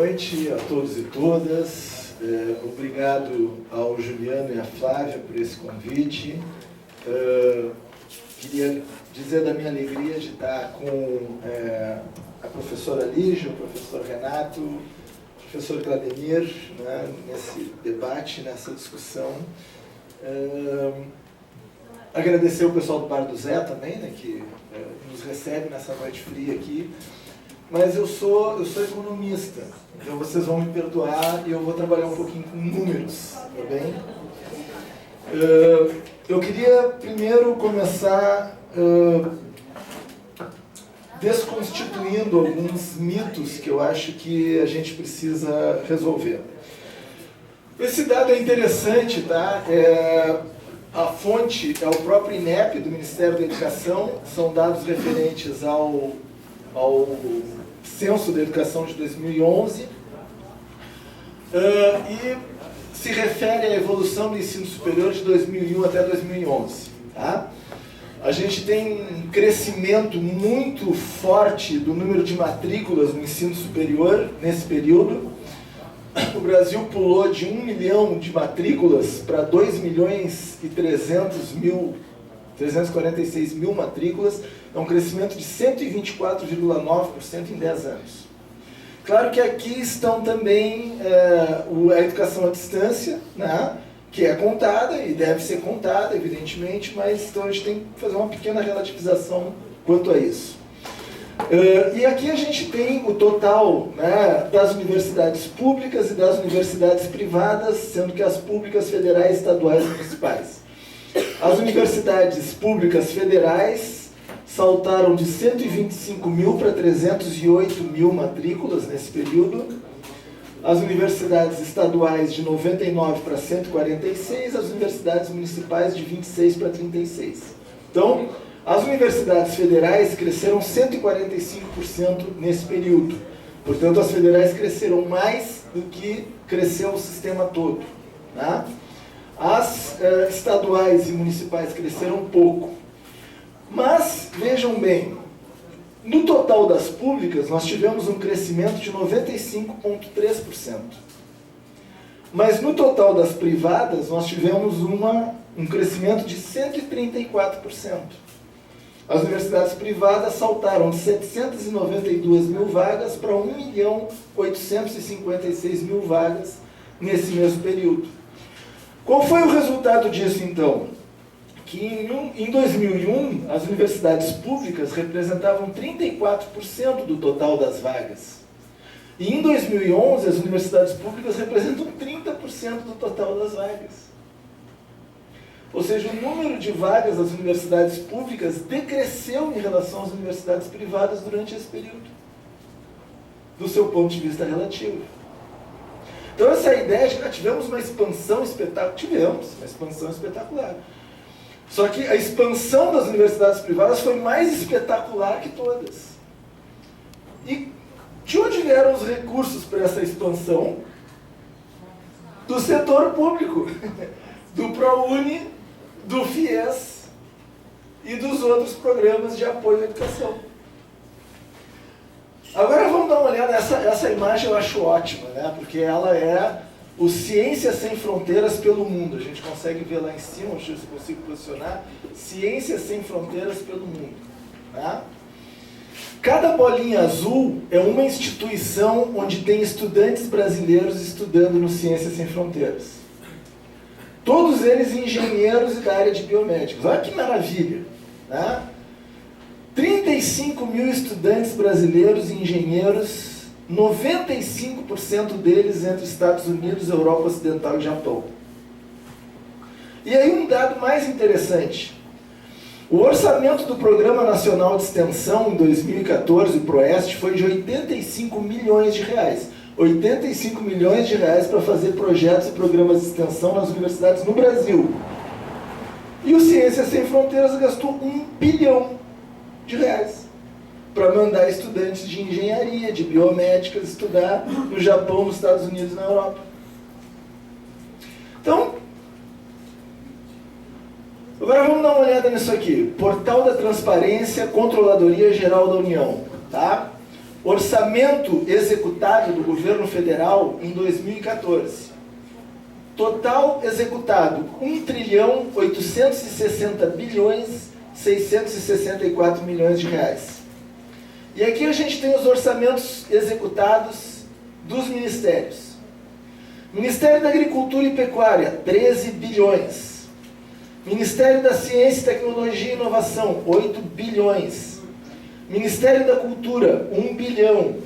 noite a todos e todas. Obrigado ao Juliano e à Flávia por esse convite. Queria dizer da minha alegria de estar com a professora Lígia, o professor Renato, o professor Claudemir, né, nesse debate, nessa discussão. Agradecer o pessoal do Bar do Zé também, né, que nos recebe nessa noite fria aqui. Mas eu sou economista, então vocês vão me perdoar e eu vou trabalhar um pouquinho com números, tá bem? Eu queria primeiro começar desconstituindo alguns mitos que eu acho que a gente precisa resolver. Esse dado é interessante, tá? A fonte é o próprio INEP, do Ministério da Educação, são dados referentes ao Censo da Educação de 2011, e se refere à evolução do ensino superior de 2001 até 2011. Tá? A gente tem um crescimento muito forte do número de matrículas no ensino superior nesse período. O Brasil pulou de 1 milhão de matrículas para 2.346.000 matrículas. É um crescimento de 124,9% em 10 anos. Claro que aqui estão também a educação à distância, né, que é contada e deve ser contada, evidentemente, mas então a gente tem que fazer uma pequena relativização quanto a isso. E aqui a gente tem o total, né, das universidades públicas e das universidades privadas, sendo que as públicas, federais, estaduais e municipais. As universidades públicas federais saltaram de 125 mil para 308 mil matrículas nesse período. As universidades estaduais de 99 para 146, as universidades municipais de 26 para 36. Então, as universidades federais cresceram 145% nesse período. Portanto, as federais cresceram mais do que cresceu o sistema todo. Né? As estaduais e municipais cresceram pouco. Mas, vejam bem, no total das públicas, nós tivemos um crescimento de 95,3%. Mas no total das privadas, nós tivemos um crescimento de 134%. As universidades privadas saltaram de 792 mil vagas para 1.856.000 vagas nesse mesmo período. Qual foi o resultado disso, então? Que em 2001, as universidades públicas representavam 34% do total das vagas. E em 2011, as universidades públicas representam 30% do total das vagas. Ou seja, o número de vagas das universidades públicas decresceu em relação às universidades privadas durante esse período, do seu ponto de vista relativo. Então essa ideia de que tivemos uma expansão espetacular, Só que a expansão das universidades privadas foi mais espetacular que todas. E de onde vieram os recursos para essa expansão? Do setor público, do ProUni, do FIES e dos outros programas de apoio à educação. Agora vamos dar uma olhada, essa imagem eu acho ótima, né? Porque ela é o Ciências Sem Fronteiras pelo Mundo. A gente consegue ver lá em cima, deixa eu ver se eu consigo posicionar, Ciências Sem Fronteiras pelo Mundo. Né? Cada bolinha azul é uma instituição onde tem estudantes brasileiros estudando no Ciências Sem Fronteiras. Todos eles engenheiros e da área de biomédicos. Olha que maravilha! Né? 35 mil estudantes brasileiros e engenheiros, 95% deles entre Estados Unidos, Europa Ocidental e Japão. E aí um dado mais interessante. O orçamento do Programa Nacional de Extensão em 2014, o PROEST, foi de 85 milhões de reais. 85 milhões de reais para fazer projetos e programas de extensão nas universidades no Brasil. E o Ciências Sem Fronteiras gastou 1 bilhão de reais para mandar estudantes de engenharia, de biomédicas, estudar no Japão, nos Estados Unidos e na Europa. Então, agora vamos dar uma olhada nisso aqui. Portal da Transparência, Controladoria Geral da União. Tá? Orçamento executado do governo federal em 2014. Total executado, 1.860.664 de reais. E aqui a gente tem os orçamentos executados dos ministérios. Ministério da Agricultura e Pecuária, 13 bilhões. Ministério da Ciência, Tecnologia e Inovação, 8 bilhões. Ministério da Cultura, 1 bilhão.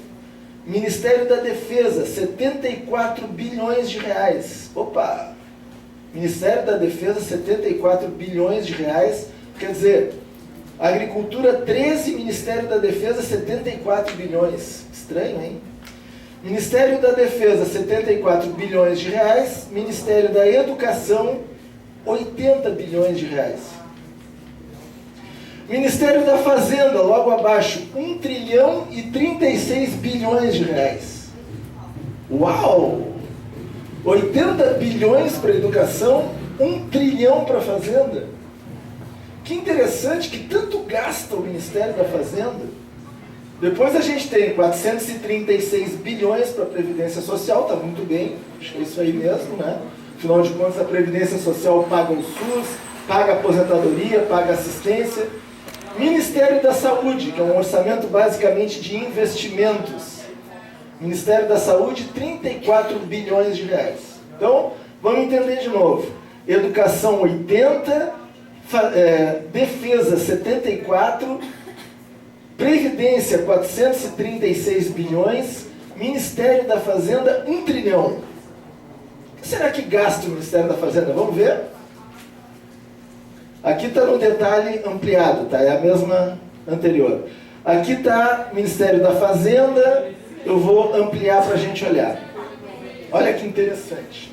Ministério da Defesa, 74 bilhões de reais. Opa! Ministério da Defesa, 74 bilhões de reais. Quer dizer, Agricultura, 13, Ministério da Defesa, 74 bilhões. Estranho, hein? Ministério da Defesa, 74 bilhões de reais. Ministério da Educação, 80 bilhões de reais. Ministério da Fazenda, logo abaixo, 1 trilhão e 36 bilhões de reais. Uau! 80 bilhões para a educação, 1 trilhão para a Fazenda. Que interessante que tanto gasta o Ministério da Fazenda. Depois a gente tem 436 bilhões para a Previdência Social, está muito bem, acho que é isso aí mesmo, né? Afinal de contas, a Previdência Social paga o SUS, paga a aposentadoria, paga assistência. Ministério da Saúde, que é um orçamento basicamente de investimentos. Ministério da Saúde, 34 bilhões de reais. Então, vamos entender de novo. Educação, 80, Defesa, 74, Previdência, 436 bilhões, Ministério da Fazenda, 1 trilhão. O que será que gasta o Ministério da Fazenda? Vamos ver? Aqui está no detalhe ampliado, tá? É a mesma anterior. Aqui está Ministério da Fazenda, eu vou ampliar para a gente olhar. Olha que interessante.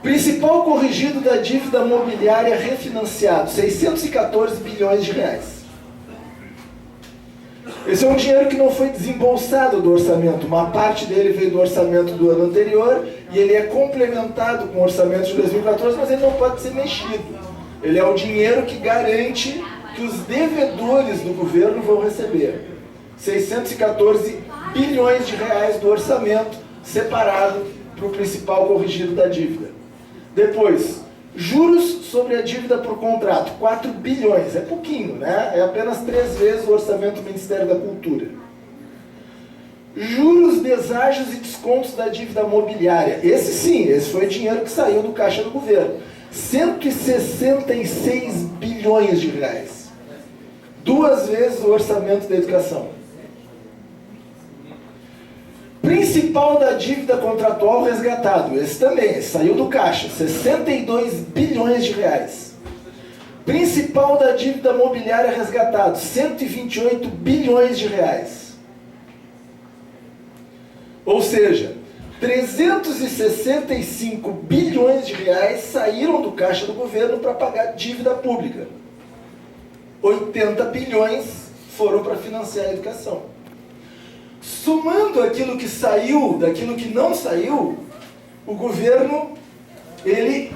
Principal corrigido da dívida mobiliária refinanciado, 614 bilhões de reais. Esse é um dinheiro que não foi desembolsado do orçamento. Uma parte dele veio do orçamento do ano anterior e ele é complementado com o orçamento de 2014, mas ele não pode ser mexido. Ele é o dinheiro que garante que os devedores do governo vão receber. 614 bilhões de reais do orçamento separado para o principal corrigido da dívida. Depois, juros sobre a dívida por contrato, 4 bilhões. É pouquinho, né? É apenas 3 vezes o orçamento do Ministério da Cultura. Juros, deságios e descontos da dívida mobiliária. Esse sim, esse foi dinheiro que saiu do caixa do governo. 166 bilhões de reais. 2 vezes o orçamento da educação. Principal da dívida contratual resgatado. Esse também, esse saiu do caixa. 62 bilhões de reais. Principal da dívida mobiliária resgatado. 128 bilhões de reais. Ou seja, 365 bilhões de reais saíram do caixa do governo para pagar dívida pública. 80 bilhões foram para financiar a educação. Somando aquilo que saiu daquilo que não saiu, o governo, ele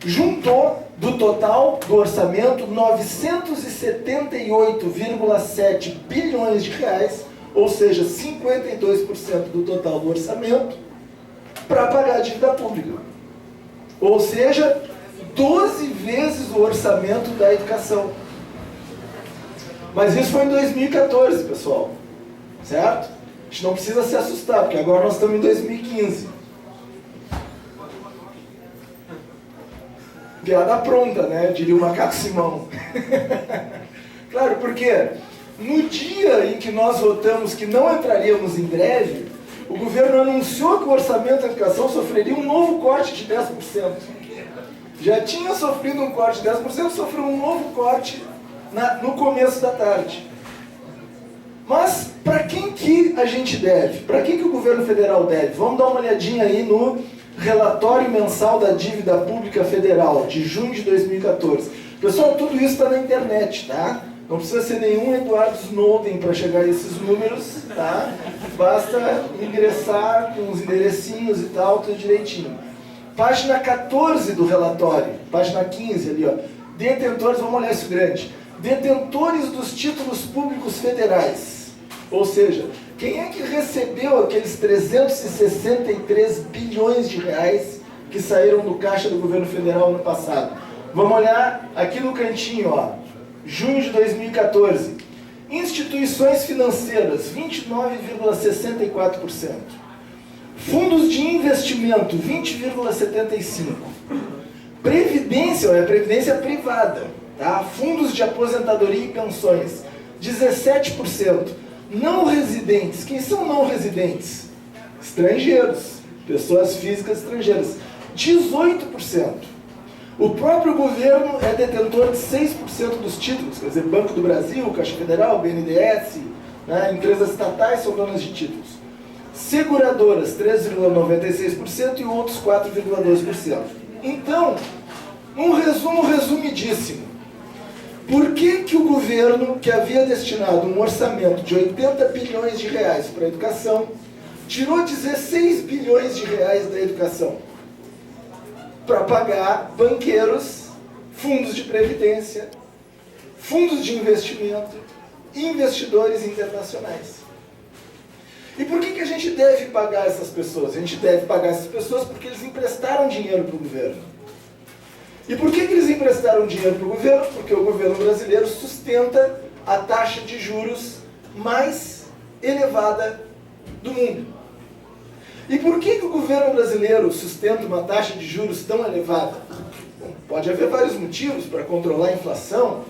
juntou do total do orçamento 978,7 bilhões de reais, ou seja, 52% do total do orçamento, para pagar a dívida pública. Ou seja, 12 vezes o orçamento da educação. Mas isso foi em 2014, pessoal. Certo? A gente não precisa se assustar, porque agora nós estamos em 2015. Piada pronta, né? Diria o Macaco Simão. Claro, porque no dia em que nós votamos que não entraríamos em greve, o governo anunciou que o orçamento da educação sofreria um novo corte de 10%. Já tinha sofrido um corte de 10%, sofreu um novo corte no começo da tarde. Mas para quem que a gente deve? Para quem que o governo federal deve? Vamos dar uma olhadinha aí no relatório mensal da dívida pública federal, de junho de 2014. Pessoal, tudo isso está na internet, tá? Não precisa ser nenhum Edward Snowden para chegar a esses números, tá? Basta ingressar com os enderecinhos e tal, tudo direitinho. Página 14 do relatório, página 15 ali, ó. Detentores, vamos olhar isso grande. Detentores dos títulos públicos federais. Ou seja, quem é que recebeu aqueles 363 bilhões de reais que saíram do caixa do governo federal no passado? Vamos olhar aqui no cantinho, ó, junho de 2014. Instituições financeiras, 29,64%. Fundos de investimento, 20,75%. Previdência, é previdência privada, tá? Fundos de aposentadoria e pensões, 17%. Não residentes, quem são não residentes? Estrangeiros, pessoas físicas estrangeiras, 18%. O próprio governo é detentor de 6% dos títulos, quer dizer, Banco do Brasil, Caixa Federal, BNDES, né, empresas estatais são donas de títulos. Seguradoras, 3,96% e outros 4,2%. Então, um resumo resumidíssimo. Por que o governo, que havia destinado um orçamento de 80 bilhões de reais para a educação, tirou 16 bilhões de reais da educação? Para pagar banqueiros, fundos de previdência, fundos de investimento e investidores internacionais. E por que a gente deve pagar essas pessoas? A gente deve pagar essas pessoas porque eles emprestaram dinheiro para o governo. E por que eles emprestaram dinheiro para o governo? Porque o governo brasileiro sustenta a taxa de juros mais elevada do mundo. E por que o governo brasileiro sustenta uma taxa de juros tão elevada? Bom, pode haver vários motivos para controlar a inflação,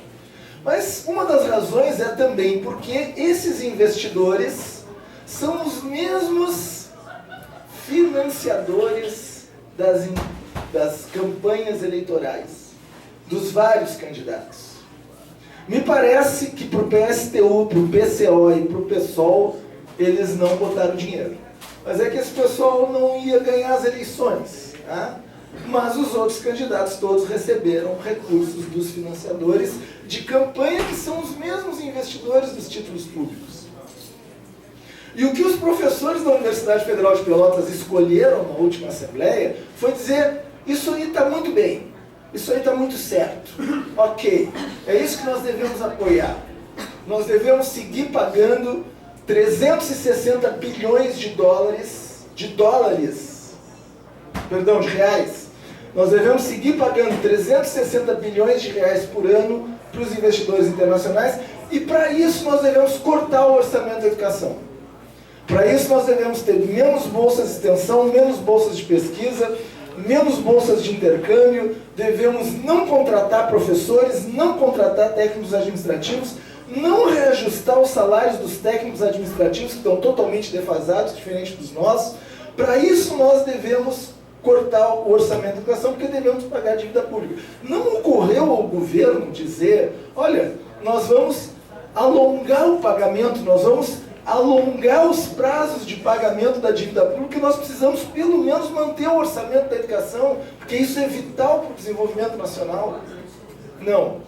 mas uma das razões é também porque esses investidores são os mesmos financiadores das campanhas eleitorais, dos vários candidatos. Me parece que para o PSTU, para o PCO e para o PSOL, eles não botaram dinheiro. Mas é que esse pessoal não ia ganhar as eleições, tá? Mas os outros candidatos todos receberam recursos dos financiadores de campanha, que são os mesmos investidores dos títulos públicos. E o que os professores da Universidade Federal de Pelotas escolheram na última assembleia foi dizer: isso aí está muito bem, isso aí está muito certo, ok, é isso que nós devemos apoiar. Nós devemos seguir pagando 360 bilhões de reais. Nós devemos seguir pagando 360 bilhões de reais por ano para os investidores internacionais, e para isso nós devemos cortar o orçamento da educação. Para isso nós devemos ter menos bolsas de extensão, menos bolsas de pesquisa, menos bolsas de intercâmbio, devemos não contratar professores, não contratar técnicos administrativos, não reajustar os salários dos técnicos administrativos, que estão totalmente defasados, diferente dos nossos. Para isso nós devemos cortar o orçamento da educação, porque devemos pagar a dívida pública. Não ocorreu ao governo dizer: olha, nós vamos alongar o pagamento, nós vamos alongar os prazos de pagamento da dívida pública, nós precisamos pelo menos manter o orçamento da educação, porque isso é vital para o desenvolvimento nacional. Não.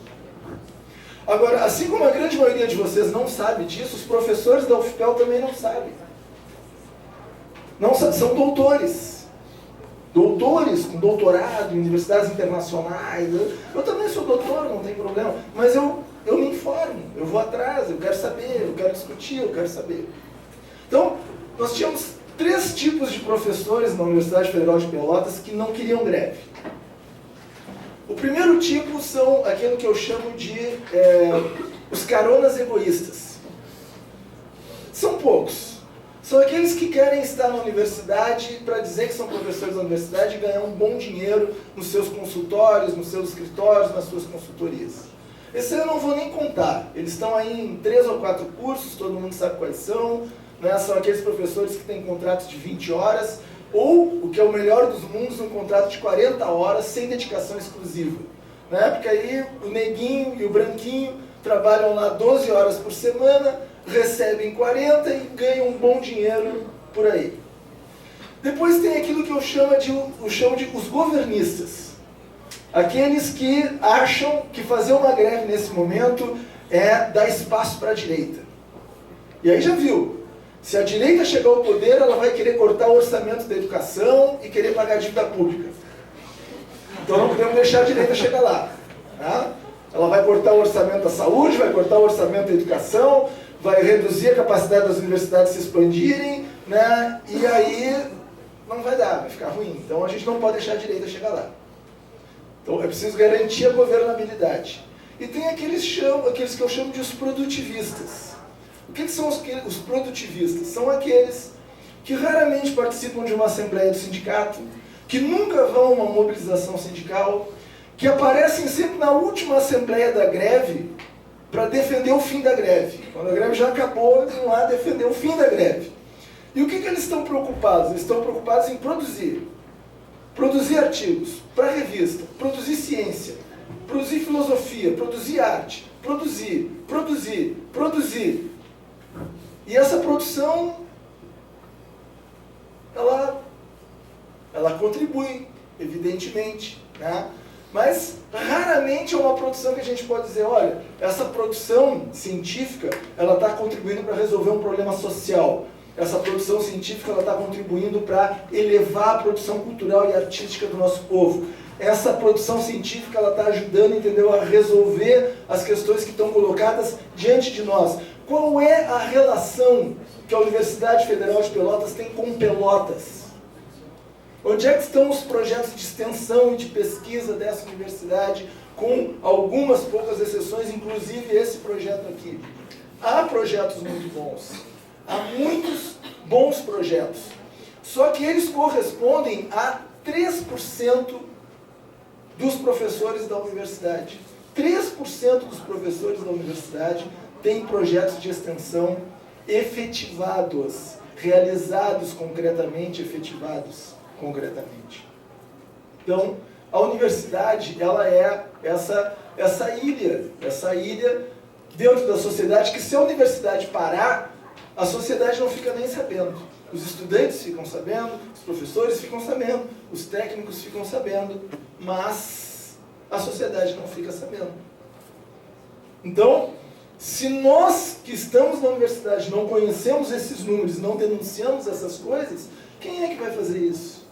Agora, assim como a grande maioria de vocês não sabe disso, os professores da UFPEL também não sabem. Não são doutores. Doutores com doutorado em universidades internacionais. Eu também sou doutor, não tem problema. Mas eu me informo, eu vou atrás, eu quero saber, eu quero discutir, eu quero saber. Então, nós tínhamos 3 tipos de professores na Universidade Federal de Pelotas que não queriam greve. O primeiro tipo são aquilo que eu chamo de os caronas egoístas. São poucos. São aqueles que querem estar na universidade para dizer que são professores da universidade e ganhar um bom dinheiro nos seus consultórios, nos seus escritórios, nas suas consultorias. Esse eu não vou nem contar. Eles estão aí em 3 ou 4 cursos, todo mundo sabe quais são. Né? São aqueles professores que têm contratos de 20 horas, ou, o que é o melhor dos mundos, um contrato de 40 horas sem dedicação exclusiva. Né? Porque aí o neguinho e o branquinho trabalham lá 12 horas por semana, recebem 40 e ganham um bom dinheiro por aí. Depois tem aquilo que eu chamo de os governistas. Aqueles que acham que fazer uma greve nesse momento é dar espaço para a direita. E aí já viu. Se a direita chegar ao poder, ela vai querer cortar o orçamento da educação e querer pagar a dívida pública. Então não podemos deixar a direita chegar lá. Tá? Ela vai cortar o orçamento da saúde, vai cortar o orçamento da educação, vai reduzir a capacidade das universidades se expandirem, né? E aí não vai dar, vai ficar ruim. Então a gente não pode deixar a direita chegar lá. Então é preciso garantir a governabilidade. E tem aqueles que eu chamo de os produtivistas. O que são os produtivistas? São aqueles que raramente participam de uma assembleia do sindicato, que nunca vão a uma mobilização sindical, que aparecem sempre na última assembleia da greve para defender o fim da greve. Quando a greve já acabou, eles vão lá defender o fim da greve. E o que eles estão preocupados? Eles estão preocupados em produzir. Produzir artigos para revista, produzir ciência, produzir filosofia, produzir arte, produzir. E essa produção, ela contribui, evidentemente, né? Mas raramente é uma produção que a gente pode dizer, olha, essa produção científica, ela está contribuindo para resolver um problema social. Essa produção científica está contribuindo para elevar a produção cultural e artística do nosso povo. Essa produção científica está ajudando, entendeu, a resolver as questões que estão colocadas diante de nós. Qual é a relação que a Universidade Federal de Pelotas tem com Pelotas? Onde é que estão os projetos de extensão e de pesquisa dessa universidade, com algumas poucas exceções, inclusive esse projeto aqui? Há projetos muito bons. Há muitos bons projetos. Só que eles correspondem a 3% dos professores da universidade. 3% dos professores da universidade têm projetos de extensão efetivados, realizados concretamente, efetivados concretamente. Então, a universidade, ela é essa ilha dentro da sociedade, que se a universidade parar, a sociedade não fica nem sabendo. Os estudantes ficam sabendo, os professores ficam sabendo, os técnicos ficam sabendo, mas a sociedade não fica sabendo. Então, se nós que estamos na universidade não conhecemos esses números, não denunciamos essas coisas, quem é que vai fazer isso?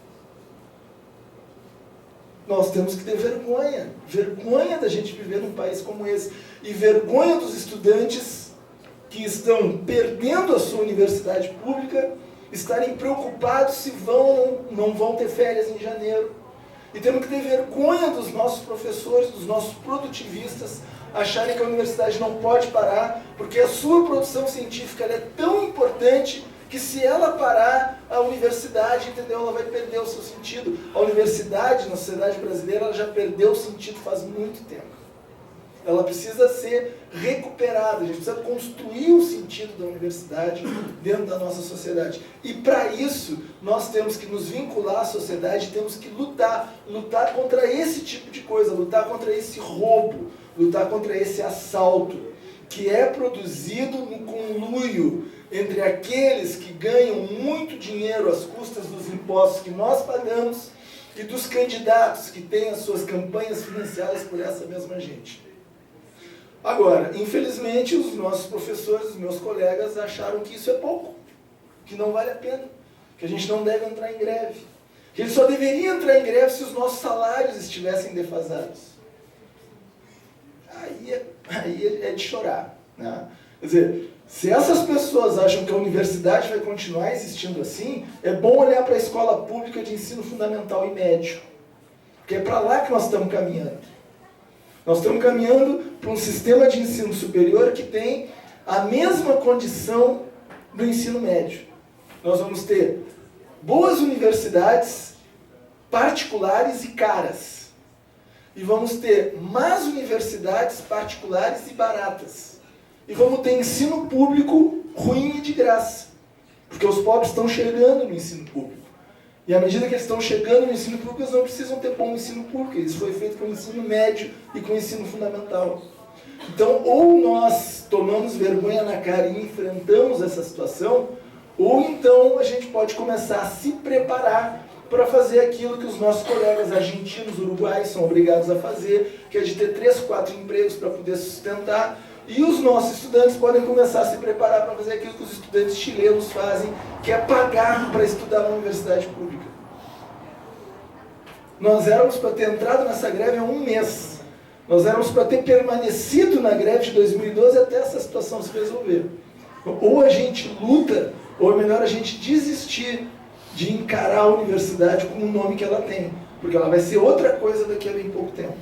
Nós temos que ter vergonha da gente viver num país como esse, e vergonha dos estudantes que estão perdendo a sua universidade pública, estarem preocupados se vão ou não vão ter férias em janeiro. E temos que ter vergonha dos nossos professores, dos nossos produtivistas, acharem que a universidade não pode parar, porque a sua produção científica ela é tão importante que se ela parar, a universidade, entendeu? Ela vai perder o seu sentido. A universidade, na sociedade brasileira, ela já perdeu o sentido faz muito tempo. Ela precisa ser recuperada, a gente precisa construir o sentido da universidade dentro da nossa sociedade. E para isso, nós temos que nos vincular à sociedade, temos que lutar contra esse tipo de coisa, lutar contra esse roubo, lutar contra esse assalto, que é produzido no conluio entre aqueles que ganham muito dinheiro às custas dos impostos que nós pagamos e dos candidatos que têm as suas campanhas financiadas por essa mesma gente. Agora, infelizmente, os nossos professores, os meus colegas, acharam que isso é pouco, que não vale a pena, que a gente não deve entrar em greve, que a gente só deveria entrar em greve se os nossos salários estivessem defasados. Aí é de chorar, né? Quer dizer, se essas pessoas acham que a universidade vai continuar existindo assim, é bom olhar para a escola pública de ensino fundamental e médio, porque é para lá que nós estamos caminhando. Nós estamos caminhando para um sistema de ensino superior que tem a mesma condição do ensino médio. Nós vamos ter boas universidades particulares e caras. E vamos ter más universidades particulares e baratas. E vamos ter ensino público ruim e de graça. Porque os pobres estão chegando no ensino público. E à medida que eles estão chegando no ensino público, eles não precisam ter bom ensino público. Isso foi feito com o ensino médio e com o ensino fundamental. Então, ou nós tomamos vergonha na cara e enfrentamos essa situação, ou então a gente pode começar a se preparar para fazer aquilo que os nossos colegas argentinos, uruguaios são obrigados a fazer, que é de ter 3, 4 empregos para poder sustentar. E os nossos estudantes podem começar a se preparar para fazer aquilo que os estudantes chilenos fazem, que é pagar para estudar na universidade pública. Nós éramos para ter entrado nessa greve há 1 mês. Nós éramos para ter permanecido na greve de 2012 até essa situação se resolver. Ou a gente luta, ou é melhor a gente desistir de encarar a universidade com o nome que ela tem, porque ela vai ser outra coisa daqui a bem pouco tempo.